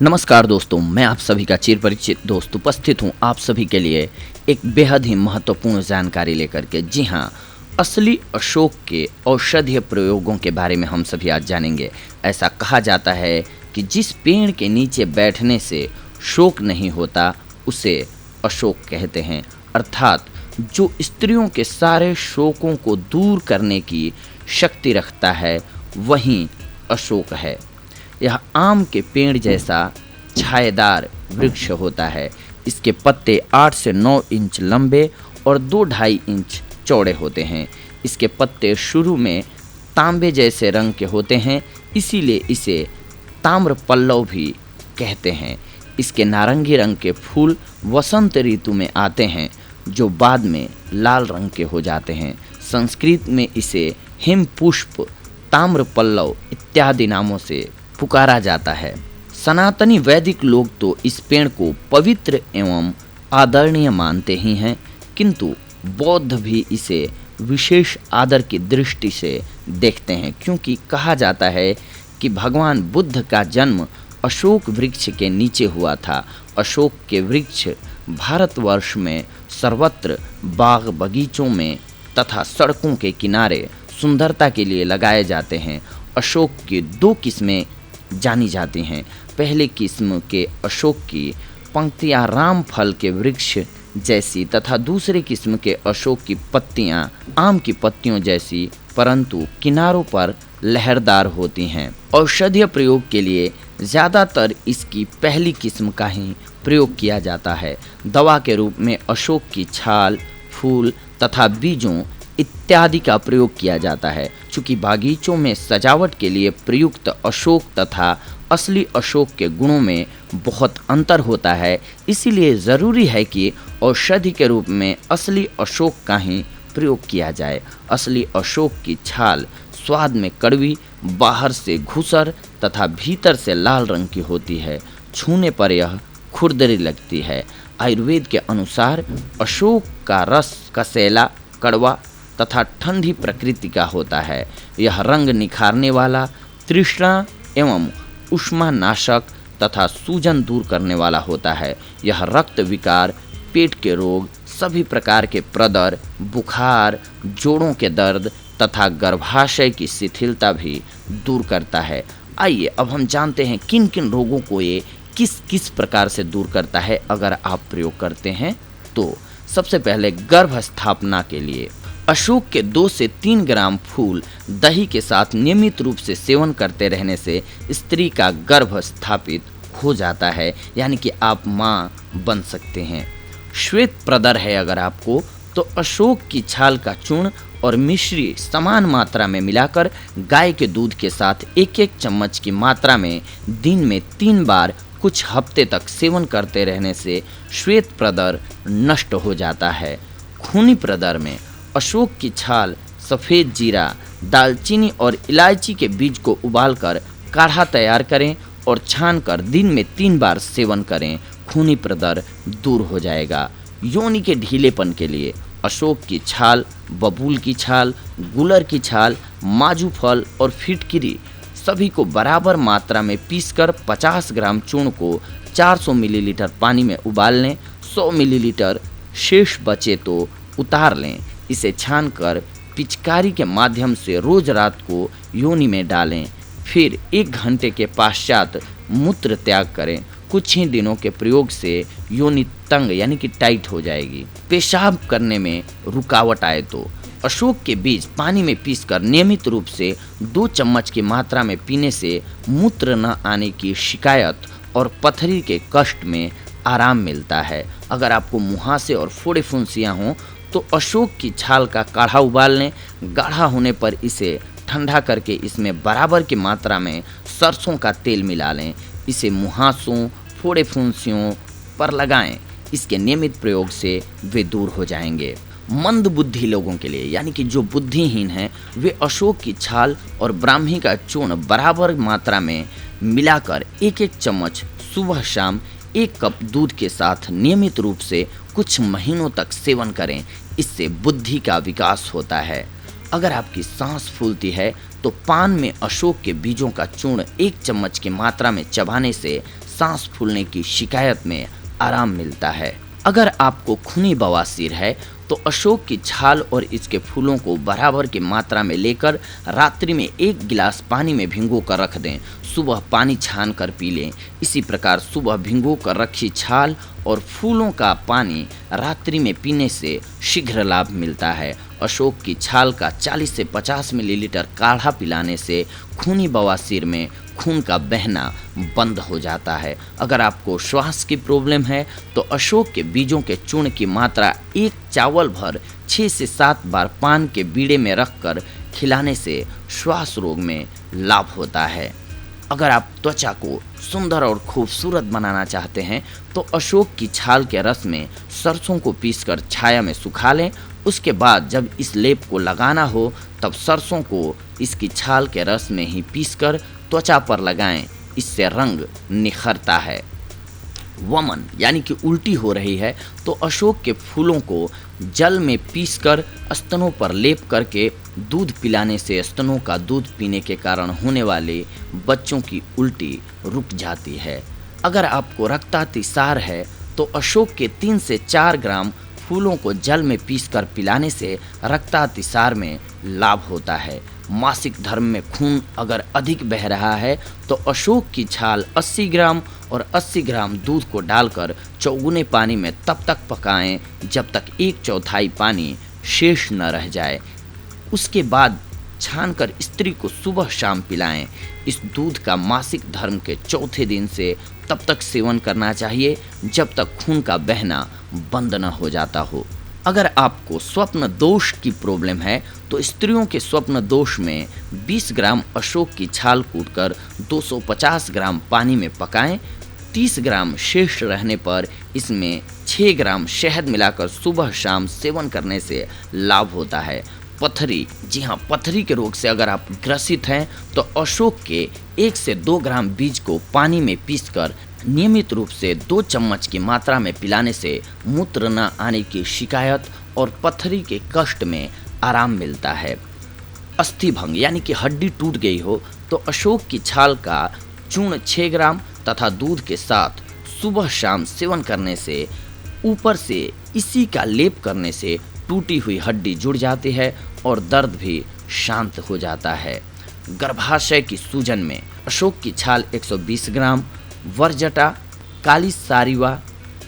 नमस्कार दोस्तों, मैं आप सभी का चिर परिचित दोस्त उपस्थित हूँ आप सभी के लिए एक बेहद ही महत्वपूर्ण जानकारी लेकर के। जी हाँ, असली अशोक के औषधीय प्रयोगों के बारे में हम सभी आज जानेंगे। ऐसा कहा जाता है कि जिस पेड़ के नीचे बैठने से शोक नहीं होता उसे अशोक कहते हैं, अर्थात जो स्त्रियों के सारे शोकों को दूर करने की शक्ति रखता है वही अशोक है। यह आम के पेड़ जैसा छायेदार वृक्ष होता है। इसके पत्ते 8 से 9 इंच लंबे और 2-2.5 इंच चौड़े होते हैं। इसके पत्ते शुरू में तांबे जैसे रंग के होते हैं, इसीलिए इसे ताम्र पल्लव भी कहते हैं। इसके नारंगी रंग के फूल वसंत ऋतु में आते हैं, जो बाद में लाल रंग के हो जाते हैं। संस्कृत में इसे हिमपुष्प, ताम्र पल्लव इत्यादि नामों से पुकारा जाता है। सनातनी वैदिक लोग तो इस पेड़ को पवित्र एवं आदरणीय मानते ही हैं, किंतु बौद्ध भी इसे विशेष आदर की दृष्टि से देखते हैं, क्योंकि कहा जाता है कि भगवान बुद्ध का जन्म अशोक वृक्ष के नीचे हुआ था। अशोक के वृक्ष भारतवर्ष में सर्वत्र बाग बगीचों में तथा सड़कों के किनारे सुंदरता के लिए लगाए जाते हैं। अशोक की 2 किस्में जानी जाती हैं। पहले किस्म के अशोक की पंक्तियां राम फल के वृक्ष जैसी तथा दूसरे किस्म के अशोक की पत्तियां आम की पत्तियों जैसी, परंतु किनारों पर लहरदार होती हैं। औषधीय प्रयोग के लिए ज़्यादातर इसकी पहली किस्म का ही प्रयोग किया जाता है। दवा के रूप में अशोक की छाल, फूल तथा बीजों इत्यादि का प्रयोग किया जाता है। चूँकि बागीचों में सजावट के लिए प्रयुक्त अशोक तथा असली अशोक के गुणों में बहुत अंतर होता है, इसीलिए ज़रूरी है कि औषधि के रूप में असली अशोक का ही प्रयोग किया जाए। असली अशोक की छाल स्वाद में कड़वी, बाहर से घुसर तथा भीतर से लाल रंग की होती है। छूने पर यह खुरदरी लगती है। आयुर्वेद के अनुसार अशोक का रस कसैला, कड़वा तथा ठंडी प्रकृति का होता है। यह रंग निखारने वाला, तृष्णा एवं उष्मानाशक तथा सूजन दूर करने वाला होता है। यह रक्त विकार, पेट के रोग, सभी प्रकार के प्रदर, बुखार, जोड़ों के दर्द तथा गर्भाशय की शिथिलता भी दूर करता है। आइए अब हम जानते हैं किन किन रोगों को ये किस किस प्रकार से दूर करता है अगर आप प्रयोग करते हैं तो। सबसे पहले गर्भ स्थापना के लिए अशोक के 2 से 3 ग्राम फूल दही के साथ नियमित रूप से सेवन करते रहने से स्त्री का गर्भ स्थापित हो जाता है, यानी कि आप मां बन सकते हैं। श्वेत प्रदर है अगर आपको, तो अशोक की छाल का चूर्ण और मिश्री समान मात्रा में मिलाकर गाय के दूध के साथ 1-1 चम्मच की मात्रा में दिन में 3 बार कुछ हफ्ते तक सेवन करते रहने से श्वेत प्रदर नष्ट हो जाता है। खूनी प्रदर में अशोक की छाल, सफ़ेद जीरा, दालचीनी और इलायची के बीज को उबालकर काढ़ा तैयार करें और छानकर दिन में 3 बार सेवन करें। खूनी प्रदर दूर हो जाएगा। योनि के ढीलेपन के लिए अशोक की छाल, बबूल की छाल, गुलर की छाल, माजू फल और फिटकिरी सभी को बराबर मात्रा में पीसकर 50 ग्राम चूर्ण को 400 मिलीलीटर पानी में उबाल लें। 100 मिलीलीटर शेष बचे तो उतार लें। इसे छानकर पिचकारी के माध्यम से रोज रात को योनि में डालें। फिर 1 घंटे के पश्चात मूत्र त्याग करें। कुछ ही दिनों के प्रयोग से योनि तंग यानी कि टाइट हो जाएगी। पेशाब करने में रुकावट आए तो अशोक के बीज पानी में पीसकर नियमित रूप से 2 चम्मच की मात्रा में पीने से मूत्र न आने की शिकायत और पथरी के कष्ट में आराम मिलता है। अगर आपको मुहासे और फोड़े फुंसियाँ हों तो अशोक की छाल का काढ़ा उबाल लें। गाढ़ा होने पर इसे ठंडा करके इसमें बराबर की मात्रा में सरसों का तेल मिला लें। इसे मुहासों, फोड़े फुंसियों पर लगाएं। इसके नियमित प्रयोग से वे दूर हो जाएंगे। मंद बुद्धि लोगों के लिए यानी कि जो बुद्धिहीन हैं, वे अशोक की छाल और ब्राह्मी का चूर्ण बराबर मात्रा में मिलाकर 1-1 चम्मच सुबह शाम 1 कप दूध के साथ नियमित रूप से कुछ महीनों तक सेवन करें। इससे बुद्धि का विकास होता है। अगर आपकी सांस फूलती है तो पान में अशोक के बीजों का चूर्ण 1 चम्मच की मात्रा में चबाने से सांस फूलने की शिकायत में आराम मिलता है। अगर आपको खूनी बवासीर है तो अशोक की छाल और इसके फूलों को बराबर की मात्रा में लेकर रात्रि में 1 गिलास पानी में भिगो कर रख दें। सुबह पानी छान कर पी लें। इसी प्रकार सुबह भिगो कर रखी छाल और फूलों का पानी रात्रि में पीने से शीघ्र लाभ मिलता है। अशोक की छाल का 40 से 50 मिलीलीटर काढ़ा पिलाने से खूनी बवासीर में खून का बहना बंद हो जाता है। अगर आपको श्वास की प्रॉब्लम है तो अशोक के बीजों के चूर्ण की मात्रा 1 चावल भर 6 से 7 बार पान के बीड़े में रखकर खिलाने से श्वास रोग में लाभ होता है। अगर आप त्वचा को सुंदर और खूबसूरत बनाना चाहते हैं तो अशोक की छाल के रस में सरसों को पीसकर छाया में सुखा लें। उसके बाद जब इस लेप को लगाना हो तब सरसों को इसकी छाल के रस में ही पीसकर त्वचा पर लगाएं। इससे रंग निखरता है। वमन यानी कि उल्टी हो रही है तो अशोक के फूलों को जल में पीसकर स्तनों पर लेप करके दूध पिलाने से स्तनों का दूध पीने के कारण होने वाले बच्चों की उल्टी रुक जाती है। अगर आपको रक्तातिसार है तो अशोक के 3 से 4 ग्राम फूलों को जल में पीसकर पिलाने से रक्तातिसार में लाभ होता है। मासिक धर्म में खून अगर अधिक बह रहा है तो अशोक की छाल 80 ग्राम और 80 ग्राम दूध को डालकर चौगुने पानी में तब तक पकाएं जब तक 1/4 पानी शेष न रह जाए। उसके बाद छानकर स्त्री को सुबह शाम पिलाएं। इस दूध का मासिक धर्म के चौथे दिन से तब तक सेवन करना चाहिए जब तक खून का बहना बंद न हो जाता हो। अगर आपको स्वप्न दोष की प्रॉब्लम है तो स्त्रियों के स्वप्न दोष में 20 ग्राम अशोक की छाल कूटकर 250 ग्राम पानी में पकाएं। 30 ग्राम शेष रहने पर इसमें 6 ग्राम शहद मिलाकर सुबह शाम सेवन करने से लाभ होता है। पथरी, जी हाँ, पथरी के रोग से अगर आप ग्रसित हैं तो अशोक के 1 से 2 ग्राम बीज को पानी में पीसकर नियमित रूप से 2 चम्मच की मात्रा में पिलाने से मूत्र न आने की शिकायत और पथरी के कष्ट में आराम मिलता है। अस्थिभंग यानी कि हड्डी टूट गई हो तो अशोक की छाल का चूर्ण 6 ग्राम तथा दूध के साथ सुबह शाम सेवन करने से ऊपर से इसी का लेप करने से टूटी हुई हड्डी जुड़ जाती है और दर्द भी शांत हो जाता है। गर्भाशय की सूजन में अशोक की छाल 120 ग्राम, वरजटा, काली सारीवा,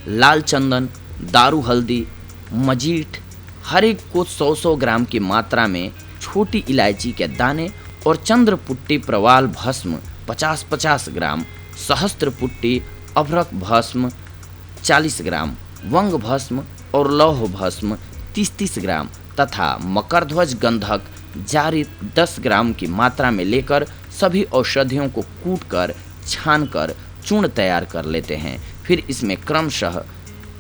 लाल चंदन, दारू हल्दी, मजीठ हर एक को 100-100 ग्राम की मात्रा में छोटी इलायची के दाने और चंद्रपुट्टी प्रवाल भस्म 50-50 ग्राम, सहस्त्रपुट्टी अभ्रक भस्म 40 ग्राम, वंग भस्म और लौह भस्म 30-30 ग्राम तथा मकरध्वज गंधक जारित 10 ग्राम की मात्रा में लेकर सभी औषधियों को कूटकर छानकर चूर्ण तैयार कर लेते हैं। फिर इसमें क्रमशः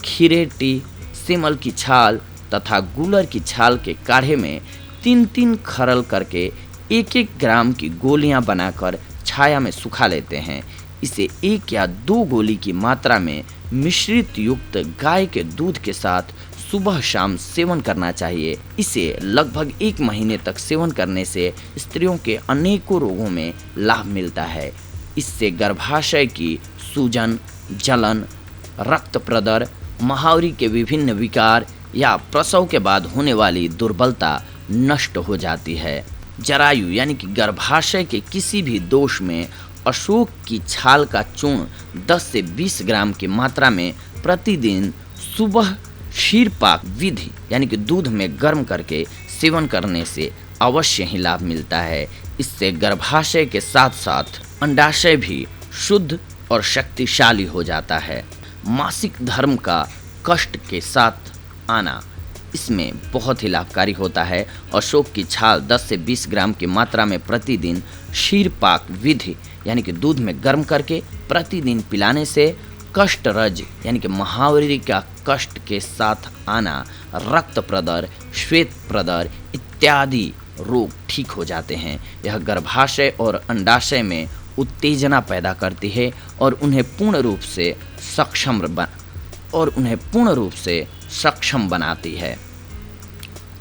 खीरेटी, सेमल की छाल तथा गूलर की छाल के काढ़े में 3-3 खरल करके 1-1 ग्राम की गोलियां बनाकर छाया में सुखा लेते हैं। इसे 1 या 2 गोली की मात्रा में मिश्रित युक्त गाय के दूध के साथ सुबह शाम सेवन करना चाहिए। इसे लगभग 1 महीने तक सेवन करने से स्त्रियों के अनेकों रोगों में लाभ मिलता है। इससे गर्भाशय की सूजन, जलन, रक्त प्रदर, महावरी के विभिन्न विकार या प्रसव के बाद होने वाली दुर्बलता नष्ट हो जाती है। जरायु यानी कि गर्भाशय के किसी भी दोष में अशोक की छाल का चूर्ण 10 से 20 ग्राम की मात्रा में प्रतिदिन सुबह क्षीरपाक विधि यानी कि दूध में गर्म करके सेवन करने से अवश्य ही लाभ मिलता है। इससे गर्भाशय के साथ साथ अंडाशय भी शुद्ध और शक्तिशाली हो जाता है। मासिक धर्म का कष्ट के साथ आना इसमें बहुत ही लाभकारी होता है। अशोक की छाल 10 से 20 ग्राम की मात्रा में प्रतिदिन क्षीरपाक विधि यानी कि दूध में गर्म करके प्रतिदिन पिलाने से कष्ट रज यानी कि महावरी का कष्ट के साथ आना, रक्त प्रदर, श्वेत प्रदर इत्यादि रोग ठीक हो जाते हैं। यह गर्भाशय और अंडाशय में उत्तेजना पैदा करती है और उन्हें पूर्ण रूप से सक्षम बनाती है।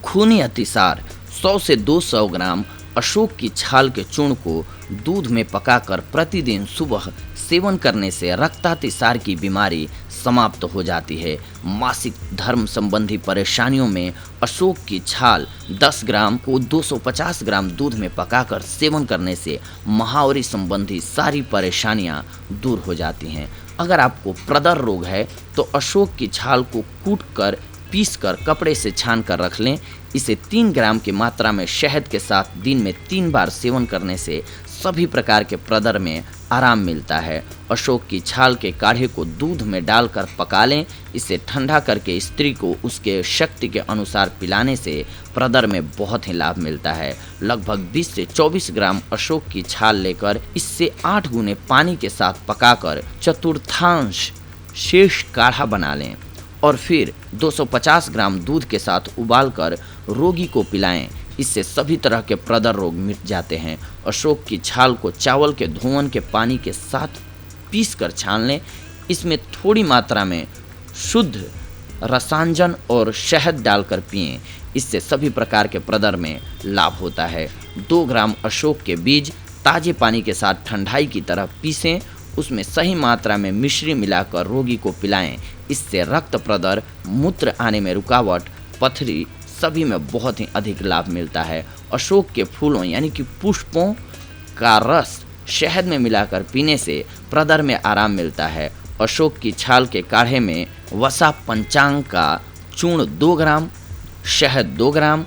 खूनी अतिसार 100 से 200 ग्राम अशोक की छाल के चूर्ण को दूध में पकाकर प्रतिदिन सुबह सेवन करने से रक्तातिसार की बीमारी समाप्त हो जाती है। मासिक धर्म संबंधी परेशानियों में अशोक की छाल 10 ग्राम को 250 ग्राम दूध में पकाकर सेवन करने से महावरी संबंधी सारी परेशानियां दूर हो जाती हैं। अगर आपको प्रदर रोग है तो अशोक की छाल को कूटकर पीसकर कपड़े से छान कर रख लें। इसे 3 ग्राम की मात्रा में शहद के साथ दिन में 3 बार सेवन करने से सभी प्रकार के प्रदर में आराम मिलता है। अशोक की छाल के काढ़े को दूध में डालकर पका लें। इसे ठंडा करके स्त्री को उसके शक्ति के अनुसार पिलाने से प्रदर में बहुत ही लाभ मिलता है। लगभग 20 से 24 ग्राम अशोक की छाल लेकर इससे 8 गुने पानी के साथ पकाकर चतुर्थांश शेष काढ़ा बना लें और फिर 250 ग्राम दूध के साथ उबालकर रोगी को पिलाएं। इससे सभी तरह के प्रदर रोग मिट जाते हैं। अशोक की छाल को चावल के धोवन के पानी के साथ पीसकर छान लें। इसमें थोड़ी मात्रा में शुद्ध रसांजन और शहद डालकर पिएं। इससे सभी प्रकार के प्रदर में लाभ होता है। 2 ग्राम अशोक के बीज ताजे पानी के साथ ठंडाई की तरह पीसें। उसमें सही मात्रा में मिश्री मिलाकर रोगी को पिलाएं। इससे रक्त प्रदर, मूत्र आने में रुकावट, पथरी सभी में बहुत ही अधिक लाभ मिलता है। अशोक के फूलों यानी कि पुष्पों का रस शहद में मिलाकर पीने से प्रदर में आराम मिलता है। अशोक की छाल के काढ़े में वसा पंचांग का चूर्ण 2 ग्राम, शहद 2 ग्राम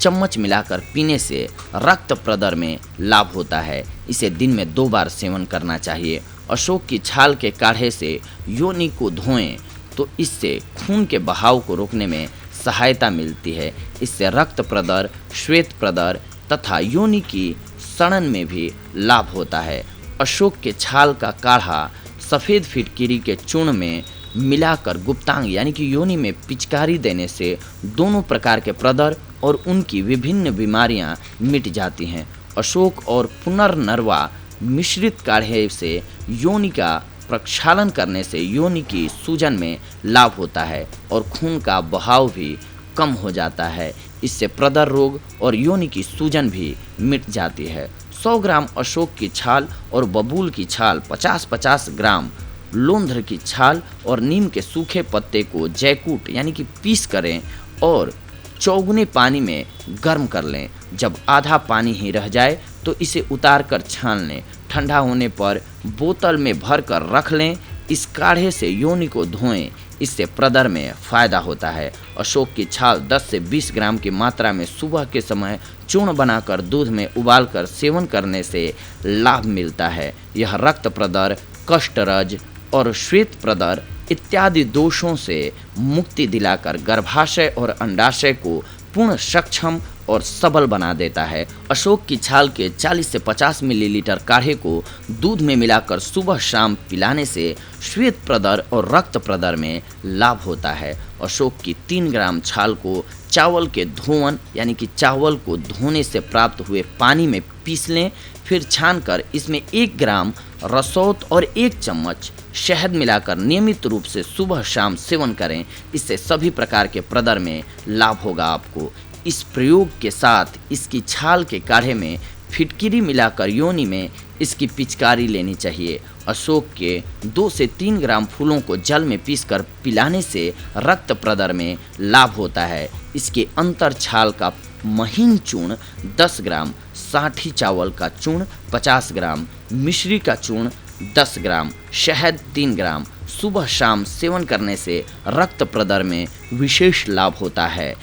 चम्मच मिलाकर पीने से रक्त प्रदर में लाभ होता है। इसे दिन में 2 बार सेवन करना चाहिए। अशोक की छाल के काढ़े से योनि को धोएं तो इससे खून के बहाव को रोकने में सहायता मिलती है। इससे रक्त प्रदर, श्वेत प्रदर तथा योनि की सड़न में भी लाभ होता है। अशोक के छाल का काढ़ा सफ़ेद फिटकिरी के चूर्ण में मिलाकर गुप्तांग यानी कि योनि में पिचकारी देने से दोनों प्रकार के प्रदर और उनकी विभिन्न बीमारियां मिट जाती हैं। अशोक और पुनर्नरवा मिश्रित काढ़े से योनि का प्रक्षालन करने से योनि की सूजन में लाभ होता है और खून का बहाव भी कम हो जाता है। इससे प्रदर रोग और योनि की सूजन भी मिट जाती है। 100 ग्राम अशोक की छाल और बबूल की छाल, 50-50 ग्राम लोंध्र की छाल और नीम के सूखे पत्ते को जैकूट यानी कि पीस करें और चौगुने पानी में गर्म कर लें। जब आधा पानी ही रह जाए तो इसे उतार कर छान लें। ठंडा होने पर बोतल में भर कर रख लें। इस काढ़े से योनि को धोएं। इससे प्रदर में फायदा होता है। अशोक की छाल 10 से 20 ग्राम की मात्रा में सुबह के समय चूर्ण बनाकर दूध में उबालकर सेवन करने से लाभ मिलता है। यह रक्त प्रदर, कष्टरज और श्वेत प्रदर इत्यादि दोषों से मुक्ति दिलाकर गर्भाशय और अंडाशय को पूर्ण सक्षम और सबल बना देता है। अशोक की छाल के 40 से 50 मिलीलीटर काढ़े को दूध में मिलाकर सुबह शाम पिलाने से श्वेत प्रदर और रक्त प्रदर में लाभ होता है। अशोक की 3 ग्राम छाल को चावल के धोवन यानी कि चावल को धोने से प्राप्त हुए पानी में पीस लें। फिर छानकर इसमें 1 ग्राम रसौत और 1 चम्मच शहद मिलाकर नियमित रूप से सुबह शाम सेवन करें। इससे सभी प्रकार के प्रदर में लाभ होगा आपको। इस प्रयोग के साथ इसकी छाल के काढ़े में फिटकिरी मिलाकर योनि में इसकी पिचकारी लेनी चाहिए। अशोक के 2 से 3 ग्राम फूलों को जल में पीसकर पिलाने से रक्त प्रदर में लाभ होता है। इसके अंतर छाल का महीन चूर्ण 10 ग्राम, साठी चावल का चूर्ण 50 ग्राम, मिश्री का चूर्ण 10 ग्राम, शहद 3 ग्राम सुबह शाम सेवन करने से रक्त प्रदर में विशेष लाभ होता है।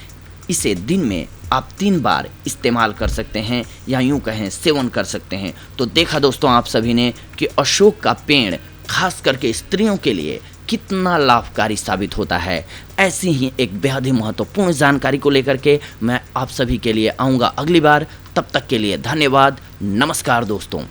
इसे दिन में आप 3 बार इस्तेमाल कर सकते हैं या यूं कहें सेवन कर सकते हैं। तो देखा दोस्तों आप सभी ने कि अशोक का पेड़ खास करके स्त्रियों के लिए कितना लाभकारी साबित होता है। ऐसी ही एक बेहद ही महत्वपूर्ण जानकारी को लेकर के मैं आप सभी के लिए आऊँगा अगली बार। तब तक के लिए धन्यवाद। नमस्कार दोस्तों।